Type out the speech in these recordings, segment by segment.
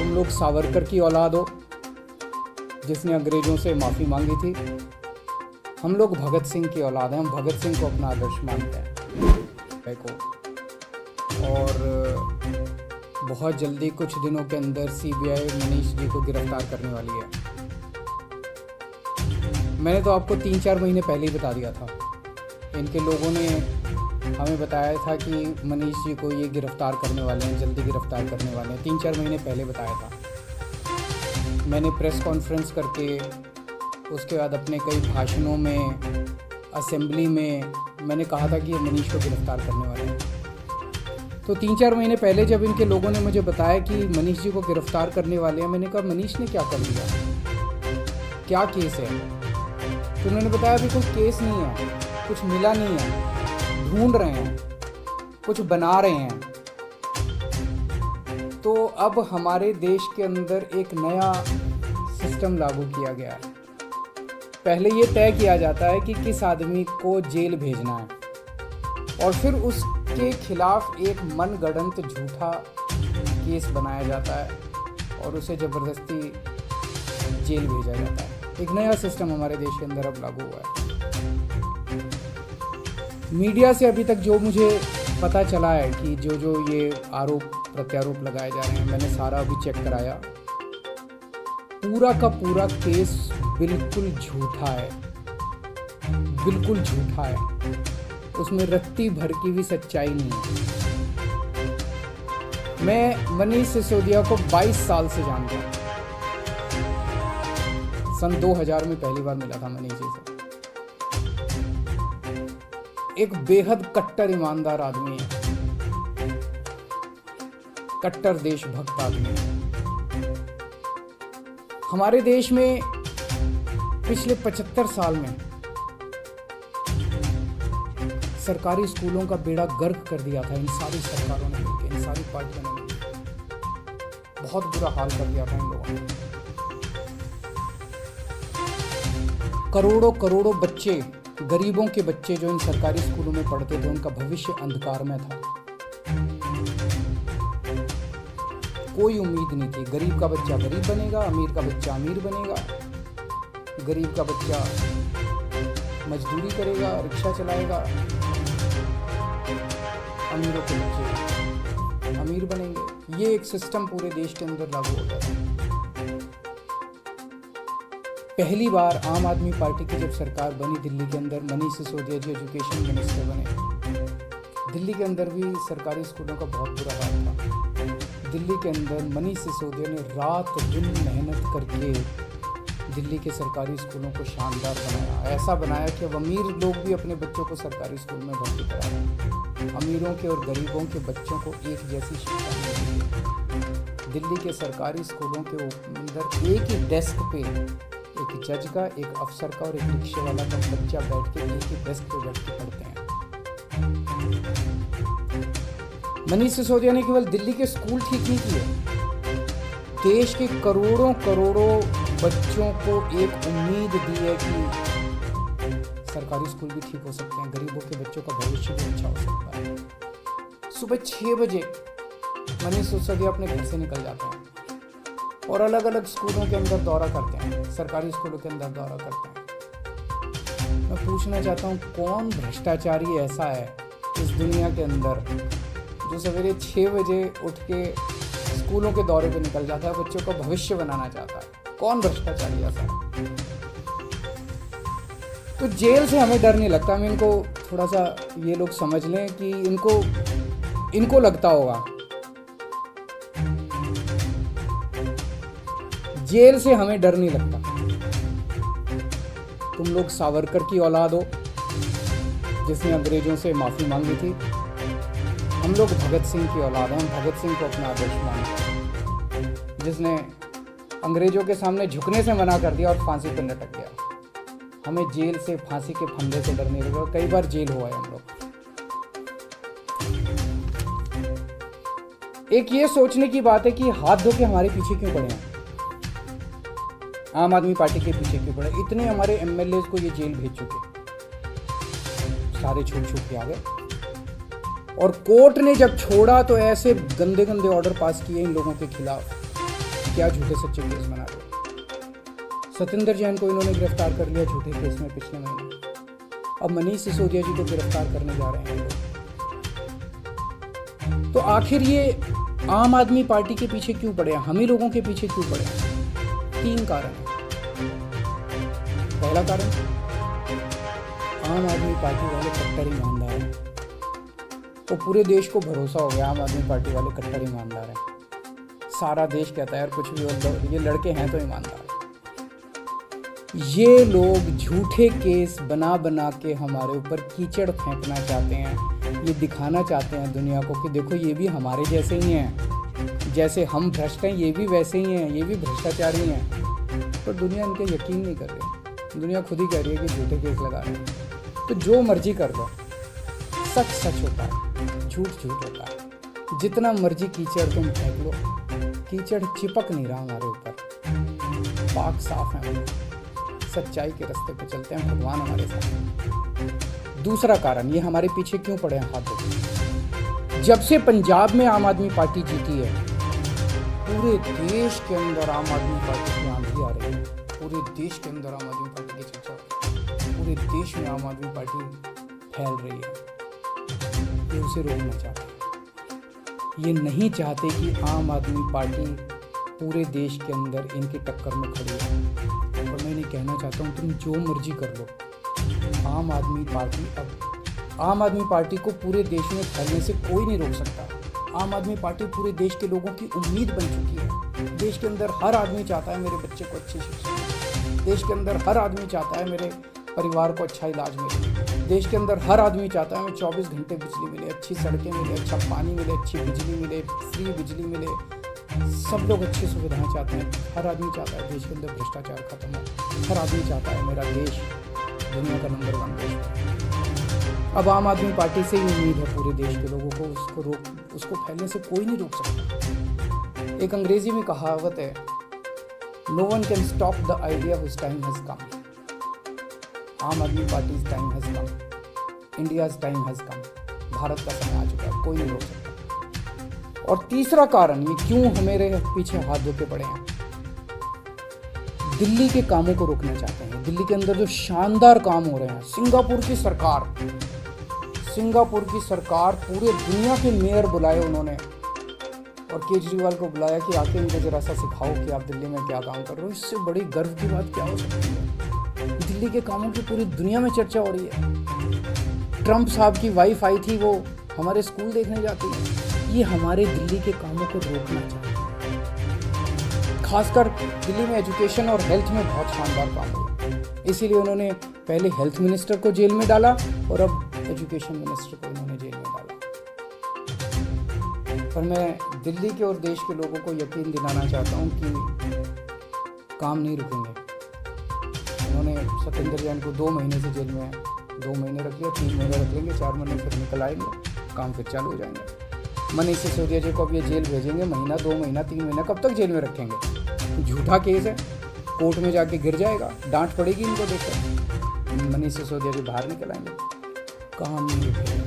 तुम लोग सावरकर की औलाद हो जिसने अंग्रेजों से माफ़ी मांगी थी। हम लोग भगत सिंह की औलाद हैं, हम भगत सिंह को अपना आदर्श मानते हैं और बहुत जल्दी कुछ दिनों के अंदर सीबीआई मनीष जी को गिरफ्तार करने वाली है। मैंने तो आपको 3-4 महीने पहले ही बता दिया था। इनके लोगों ने हमें बताया था कि मनीष जी को ये गिरफ्तार करने वाले हैं, जल्दी गिरफ्तार करने वाले हैं। 3-4 महीने पहले बताया था। मैंने प्रेस कॉन्फ्रेंस करके, उसके बाद अपने कई भाषणों में, असेंबली में मैंने कहा था कि ये मनीष को गिरफ्तार करने वाले हैं। तो 3-4 महीने पहले जब इनके लोगों ने मुझे बताया कि मनीष जी को गिरफ्तार करने वाले हैं, मैंने कहा मनीष ने क्या कर दिया, क्या केस है? तो उन्होंने बताया अभी कोई केस नहीं है, कुछ मिला नहीं है, ढूंढ रहे हैं, कुछ बना रहे हैं। तो अब हमारे देश के अंदर एक नया सिस्टम लागू किया गया है। पहले ये तय किया जाता है कि किस आदमी को जेल भेजना है और फिर उसके खिलाफ एक मनगढ़ंत झूठा केस बनाया जाता है और उसे ज़बरदस्ती जेल भेजा जाता है। एक नया सिस्टम हमारे देश के अंदर अब लागू हुआ है। मीडिया से अभी तक जो मुझे पता चला है कि जो ये आरोप प्रत्यारोप लगाए जा रहे हैं, मैंने सारा अभी चेक कराया। पूरा का पूरा केस बिल्कुल झूठा है, बिल्कुल झूठा है। उसमें रत्ती भर की भी सच्चाई नहीं है। मैं मनीष सिसोदिया को 22 साल से जानता हूँ। सन 2000 में पहली बार मिला था मनीष जी से। एक बेहद कट्टर ईमानदार आदमी है, कट्टर देशभक्त आदमी है। हमारे देश में पिछले 75 साल में सरकारी स्कूलों का बेड़ा गर्क कर दिया था इन सारी सरकारों ने मिलकर, इन सारी पार्टियों ने मिलकर। बहुत बुरा हाल कर दिया था इन लोगों ने। करोड़ों करोड़ों बच्चे, गरीबों के बच्चे जो इन सरकारी स्कूलों में पढ़ते थे, उनका भविष्य अंधकार में था। कोई उम्मीद नहीं थी। गरीब का बच्चा गरीब बनेगा, अमीर का बच्चा अमीर बनेगा। गरीब का बच्चा मजदूरी करेगा, रिक्शा चलाएगा। अमीरों के बच्चे अमीर बनेंगे। ये एक सिस्टम पूरे देश के अंदर लागू हो गया था। पहली बार आम आदमी पार्टी की जब सरकार बनी दिल्ली के अंदर, मनीष सिसोदिया जी एजुकेशन मिनिस्टर बने। दिल्ली के अंदर भी सरकारी स्कूलों का बहुत बुरा हाल था। दिल्ली के अंदर मनीष सिसोदिया ने रात दिन मेहनत करके दिल्ली के सरकारी स्कूलों को शानदार बनाया। ऐसा बनाया कि अब अमीर लोग भी अपने बच्चों को सरकारी स्कूल में भर्ती करा रहे हैं। अमीरों के और गरीबों के बच्चों को एक जैसी शिक्षा मिल रही है। दिल्ली के सरकारी स्कूलों के अंदर एक ही डेस्क पे एक जज का, एक अफसर का और एक रिक्शे वाला का बच्चा बैठ के एक ही डेस्क पे बैठ के पढ़ते हैं। मनीष सिसोदिया ने केवल दिल्ली के स्कूल ठीक नहीं किए, देश के करोड़ों करोड़ों बच्चों को एक उम्मीद दी है कि सरकारी स्कूल भी ठीक हो सकते हैं, गरीबों के बच्चों का भविष्य भी अच्छा हो सकता है। सुबह 6 बजे मनीष सिसोदिया अपने घर से निकल जाते हैं और अलग अलग स्कूलों के अंदर दौरा करते हैं, सरकारी स्कूलों के अंदर दौरा करते हैं। मैं पूछना चाहता हूँ, कौन भ्रष्टाचारी ऐसा है इस दुनिया के अंदर जो सवेरे 6 बजे उठ के स्कूलों के दौरे पे निकल जाता है, बच्चों का भविष्य बनाना चाहता है? कौन भ्रष्टाचारी ऐसा है? तो जेल से हमें डर नहीं लगता। हम इनको थोड़ा सा ये लोग समझ लें कि इनको लगता होगा। जेल से हमें डर नहीं लगता। तुम लोग सावरकर की औलाद हो जिसने अंग्रेजों से माफ़ी मांगी थी। हम लोग भगत सिंह की औलाद हैं, हम भगत सिंह को अपना आदर्श मानते हैं, जिसने अंग्रेजों के सामने झुकने से मना कर दिया और फांसी पर लटक गया। हमें जेल से, फांसी के फंदे से डर नहीं लगा। कई बार जेल हुआ है हम लोग। एक ये सोचने की बात है कि हाथ धो के हमारे पीछे क्यों पड़े हैं, आम आदमी पार्टी के पीछे क्यों पड़े? इतने हमारे एमएलए को ये जेल भेज चुके, सारे छूट के आ गए। और कोर्ट ने जब छोड़ा तो ऐसे गंदे गंदे ऑर्डर पास किए इन लोगों के खिलाफ क्या झूठे सच्चे केस बना रहे हो। सत्येंद्र जैन को इन्होंने गिरफ्तार कर लिया झूठे केस में पिछले महीने, अब मनीष सिसोदिया जी को गिरफ्तार करने जा रहे हैं। तो आखिर ये आम आदमी पार्टी के पीछे क्यों पड़े हैं, हम ही लोगों के पीछे क्यों पड़े हैं? 3 कारण हैं। पहला कारण, आम आदमी पार्टी वाले कट्टर ईमानदार हैं। तो पूरे देश को भरोसा हो गया आम आदमी पार्टी वाले कट्टर ईमानदार हैं। सारा देश कहता है यार कुछ भी हो, ये लड़के हैं तो ईमानदार। ये लोग झूठे केस बना बना के हमारे ऊपर कीचड़ फेंकना चाहते हैं। ये दिखाना चाहते हैं दुनिया को कि देखो ये भी हमारे जैसे ही हैं, जैसे हम भ्रष्ट हैं ये भी वैसे ही हैं, ये भी भ्रष्टाचारी हैं। पर दुनिया इनके यकीन नहीं कर रही। दुनिया खुद ही कह रही है कि झूठे केस लगा रहे हैं। तो जो मर्जी कर लो, सच सच होता है, झूठ झूठ होता है। जितना मर्जी कीचड़ तुम फेंक लो, कीचड़ चिपक नहीं रहा हमारे ऊपर, पाक साफ है हम। सच्चाई के रास्ते पे चलते हैं, भगवान हमारे साथ। दूसरा कारण, ये हमारे पीछे क्यों पड़े हैं हाथों। जब से पंजाब में आम आदमी पार्टी जीती है, पूरे देश के अंदर आम आदमी पार्टी की आंधी आ रही है। पूरे देश के अंदर आम आदमी पार्टी की चर्चा, पूरे देश में आम आदमी पार्टी फैल रही है। ये उसे रोकना चाहते हैं। ये नहीं चाहते कि आम आदमी पार्टी पूरे देश के अंदर इनकी टक्कर में खड़ी है। और मैं नहीं कहना चाहता हूँ तुम जो मर्जी कर लो, आम आदमी पार्टी को पूरे देश में फैलने से कोई नहीं रोक सकता। आम आदमी पार्टी पूरे देश के लोगों की उम्मीद बन चुकी है। देश के अंदर हर आदमी चाहता है मेरे बच्चे को अच्छी शिक्षा मिले। देश के अंदर हर आदमी चाहता है मेरे परिवार को अच्छा इलाज मिले। देश के अंदर हर आदमी चाहता है मैं 24 घंटे बिजली मिले, अच्छी सड़कें मिले, अच्छा पानी मिले, अच्छी बिजली मिले, फ्री बिजली मिले। सब लोग अच्छी सुविधाएं चाहते हैं। हर आदमी चाहता है देश के अंदर भ्रष्टाचार खत्म हो। हर आदमी चाहता है मेरा देश दुनिया का नंबर 1 देश हो। अब आम आदमी पार्टी से ही उम्मीद है पूरे देश के लोगों को, उसको फैलने से कोई नहीं रोक सकता। एक अंग्रेजी में कहावत है, no one can stop the idea whose time has come. Aam Aadmi Party's time has come, India's time has come. Bharat का समय आ चुका है, कोई नहीं रोक सकता। और तीसरा कारण, ये क्यों हमारे पीछे हाथ धो के पड़े हैं, दिल्ली के कामों को रोकना चाहते हैं। दिल्ली के अंदर जो शानदार काम हो रहे हैं, सिंगापुर की सरकार पूरे दुनिया के मेयर बुलाए उन्होंने, और केजरीवाल को बुलाया कि आके इनको जरा सा सिखाओ कि आप दिल्ली में क्या काम कर रहे हो। इससे बड़ी गर्व की बात क्या हो सकती है। दिल्ली के कामों की पूरी दुनिया में चर्चा हो रही है। ट्रंप साहब की वाइफ आई थी, वो हमारे स्कूल देखने जाती है। ये हमारे दिल्ली के कामों को रोकना चाहते हैं। खासकर दिल्ली में एजुकेशन और हेल्थ में बहुत शानदार काम हुआ, इसीलिए उन्होंने पहले हेल्थ मिनिस्टर को जेल में डाला और अब एजुकेशन मिनिस्टर को उन्होंने जेल में डाला। पर मैं दिल्ली के और देश के लोगों को यकीन दिलाना चाहता हूँ कि काम नहीं रुकेंगे। उन्होंने सत्येंद्र जैन को 2 महीने से जेल में 2 महीने रख लिया, 3 महीने रख लेंगे, 4 महीने फिर निकल आएंगे, काम फिर चालू हो जाएंगे। मनीष सिसोदिया जी को अब ये जेल भेजेंगे, महीना 2 महीना 3 महीना कब तक जेल में रखेंगे। झूठा केस है, कोर्ट में जाके गिर जाएगा, डांट पड़ेगी इनको देखकर, मनीष सिसोदिया जी बाहर निकल आएंगे। काम नहीं रुकेगा।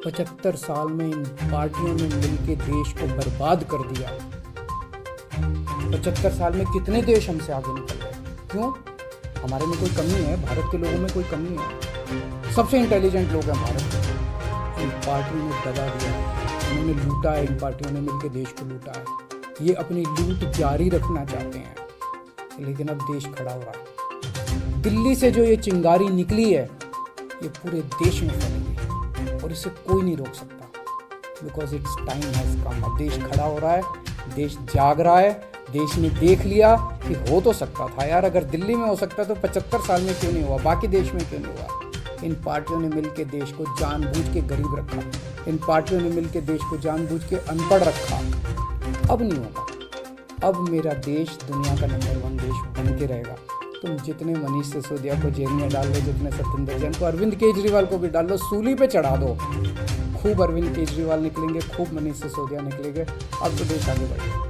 75 साल में इन पार्टियों ने मिलकर देश को बर्बाद कर दिया। 75 साल में कितने देश हमसे आगे निकल गए। क्यों? हमारे में कोई कमी है, भारत के लोगों में कोई कमी है। सबसे इंटेलिजेंट लोग हैं भारत के। इन पार्टियों ने दबा दिया, उन्होंने लूटा है, इन पार्टियों ने मिलकर देश को लूटा है। ये अपनी लूट जारी रखना चाहते हैं, लेकिन अब देश खड़ा हो रहा है। दिल्ली से जो ये चिंगारी निकली है, ये पूरे देश में फैलेगी और इसे कोई नहीं रोक सकता। बिकॉज इट्स टाइम हैज कम। अब देश खड़ा हो रहा है, देश जाग रहा है। देश ने देख लिया कि हो तो सकता था यार, अगर दिल्ली में हो सकता तो 75 साल में क्यों नहीं हुआ, बाकी देश में क्यों नहीं हुआ। इन पार्टियों ने मिलकर देश को जानबूझ के गरीब रखा, इन पार्टियों ने मिलकर देश को जानबूझ के अनपढ़ रखा। अब नहीं होगा। अब मेरा देश दुनिया का नंबर 1 देश बन के रहेगा। तुम जितने मनीष सिसोदिया को जेल में डाल लो, जितने सत्येंद्र जैन को, अरविंद केजरीवाल को भी डाल लो, सूली पे चढ़ा दो। खूब अरविंद केजरीवाल निकलेंगे, खूब मनीष सिसोदिया निकलेंगे। अब तो देश आगे बढ़ेगा।